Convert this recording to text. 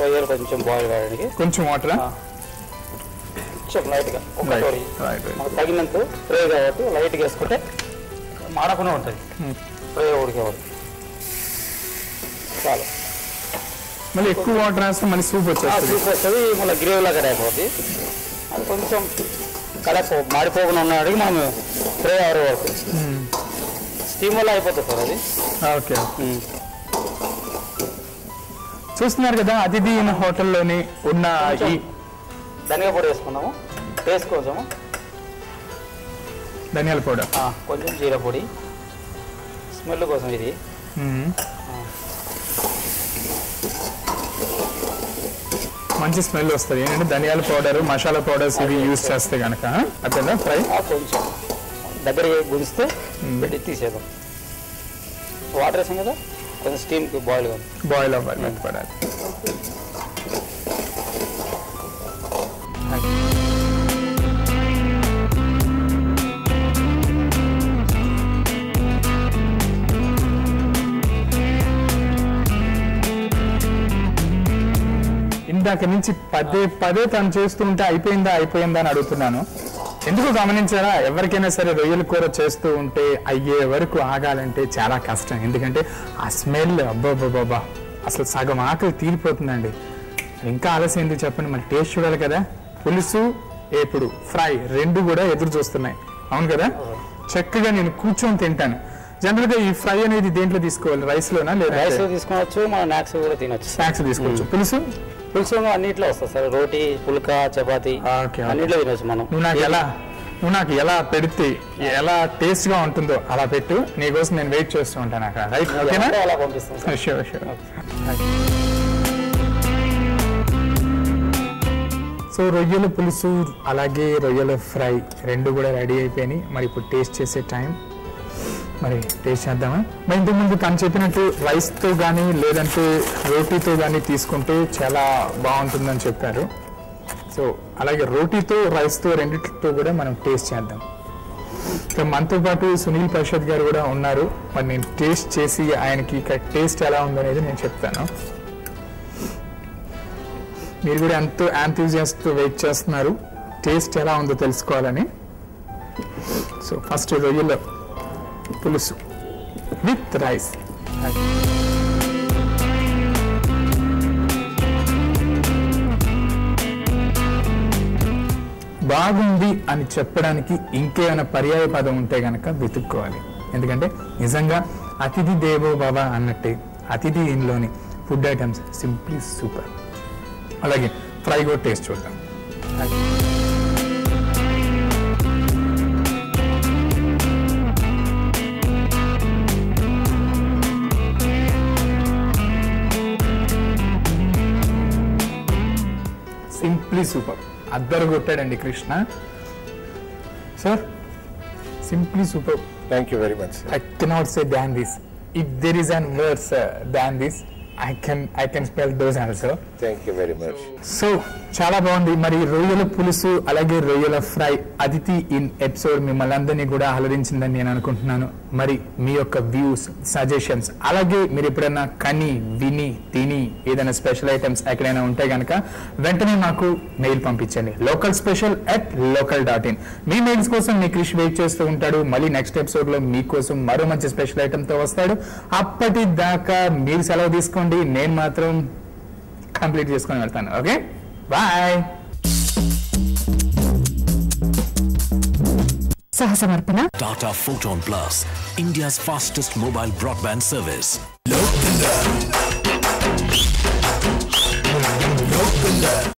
రొయ్యలు కొంచెం బాయిల్ కావడానికి కొంచెం వాటర్ కొంచెం లైట్గా మనకు తగినంత ఫ్రై కాబట్టి లైట్గా వేసుకుంటే మాడకుండా ఉంటుంది ఫ్రై ఉడికేవాడు చాలు. మళ్ళీ ఎక్కువ వాటర్ వేస్తే మళ్ళీ సూప్ వస్తుంది మళ్ళీ గ్రేవీ లాగా అయిపోతుంది. అది కొంచెం కలర్ మాడిపోకుండా ఉన్నాడికి మనం ఫ్రై అవ్వే వరకు స్టీమ్ వల్ల అయిపోతుంది సార్ అది. ఓకే చూస్తున్నారు కదా అతిథి హోటల్లోని ఉన్న ఈ ధనియా పొడి వేసుకున్నాము. టేస్ట్ కోసము ధనియాల పౌడర్, కొంచెం జీర పొడి స్మెల్ కోసం ఇది. మంచి స్మెల్ వస్తుంది ఏంటంటే ధనియాల పౌడర్ మసాలా పౌడర్స్ ఇవి యూజ్ చేస్తే కనుక అట్లా ఫ్రై కొంచెం దగ్గర గుంజితే పెట్టి తీసేద్దాం. వాటర్ వేసాం కదా కొంచెం స్టీమ్కి బాయిల్ అవ్వాలి మెత్తపడాలి. ఇందాక నుంచి పదే తను చేస్తూ ఉంటే అయిపోయిందా అని అడుగుతున్నాను. ఎందుకు గమనించారా, ఎవరికైనా సరే రొయ్యల కూర చేస్తూ ఉంటే అయ్యే వరకు ఆగాలంటే చాలా కష్టం. ఎందుకంటే ఆ స్మెల్ అబ్బాబ్బాబ్బా అసలు సగం ఆకలి తీరిపోతుందండి. ఇంకా ఆలస్యం ఎందుకు చెప్పండి, మరి టేస్ట్ చూడాలి కదా. పులుసు ఎప్పుడు ఫ్రై రెండు కూడా ఎదురు చూస్తున్నాయి. అవును కదా, చక్కగా నేను కూర్చొని తింటాను. జనరల్ గా ఈ ఫ్రై అనేది దేంట్లో తీసుకోవాలి, రైస్ లోనా లేదా? రైస్ తీసుకోవచ్చు, మన స్నాక్స్ కూడా తినొచ్చు. స్నాక్స్ తీసుకోవచ్చు. పులుసు అన్నిట్లో వస్తుంది సార్, రోటీ పుల్కా చపాతి అన్నిట్లో తినొచ్చు మనం. నువ్వు నాకు ఎలా పెడితే ఎలా టేస్ట్ గా ఉంటుందో అలా పెట్టు, నీకోసం నేను వెయిట్ చేస్తూ ఉంటాను అక్కడ. రైట్, ఓకేనా? అలా పంపిస్తాను. Sure sure. సో రొయ్యల పులుసు అలాగే రొయ్యల ఫ్రై రెండు కూడా రెడీ అయిపోయినాయి. మరి ఇప్పుడు టేస్ట్ చేసే టైం, మరి టేస్ట్ చేద్దామా? మరి ఇంతకుముందు తను చెప్పినట్టు రైస్తో కానీ లేదంటే రోటీతో కానీ తీసుకుంటే చాలా బాగుంటుందని చెప్పారు. సో అలాగే రోటీతో రైస్తో రెండింటితో కూడా మనం టేస్ట్ చేద్దాం. సో మనతో పాటు సునీల్ ప్రసాద్ గారు కూడా ఉన్నారు. మరి నేను టేస్ట్ చేసి ఆయనకి ఇక్కడ టేస్ట్ ఎలా ఉందనేది నేను చెప్తాను. మీరు కూడా ఎంతో యాంథూజియాస్ట్తో వెయిట్ చేస్తున్నారు టేస్ట్ ఎలా ఉందో తెలుసుకోవాలని. సో ఫస్ట్ రొయ్యల పులుసు విత్ రైస్. బాగుంది అని చెప్పడానికి ఇంకేమైనా పర్యాయ పదం ఉంటే కనుక వెతుక్కోవాలి. ఎందుకంటే నిజంగా అతిథి దేవో భవ అన్నట్టే అతిథి ఇంట్లోని ఫుడ్ ఐటమ్స్ సింప్లీ సూపర్. అలాగే ఫ్రై కూడా టేస్ట్ చూద్దాం. Simply super. అద్దరు కొట్టాడండి Krishna sir. Simply super. Thank you very much, sir. I cannot say than this. If there is an word, sir, than this, I can spell those also. Thank you very much. So చాలా బాగుంది. మరి రొయ్యల పులుసు అలాగే రొయ్యల fry అతిథి in episode మిమ్మల్ని అందరినీ కూడా ఆహ్లాదించిందని నేను అనుకుంటున్నాను. మరి మీ యొక్క వ్యూస్ సజెషన్స్ అలాగే మీరు ఎప్పుడైనా కని విని తిని ఏదైనా స్పెషల్ ఐటమ్స్ ఎక్కడైనా ఉంటే కనుక వెంటనే మాకు మెయిల్ పంపించండి. local@local.in. మీ మెయిల్స్ కోసం మీ క్రిష్ వెయిట్ చేస్తూ ఉంటాడు. మళ్ళీ నెక్స్ట్ ఎపిసోడ్ లో మీకోసం మరో మంచి స్పెషల్ ఐటమ్ తో వస్తాడు. అప్పటిదాకా మీరు సెలవు తీసుకోండి, నేను మాత్రం కంప్లీట్ చేసుకొని వెళ్తాను. Okay, bye. సహసమర్పణ Tata Photon Plus, India's fastest mobile broadband service.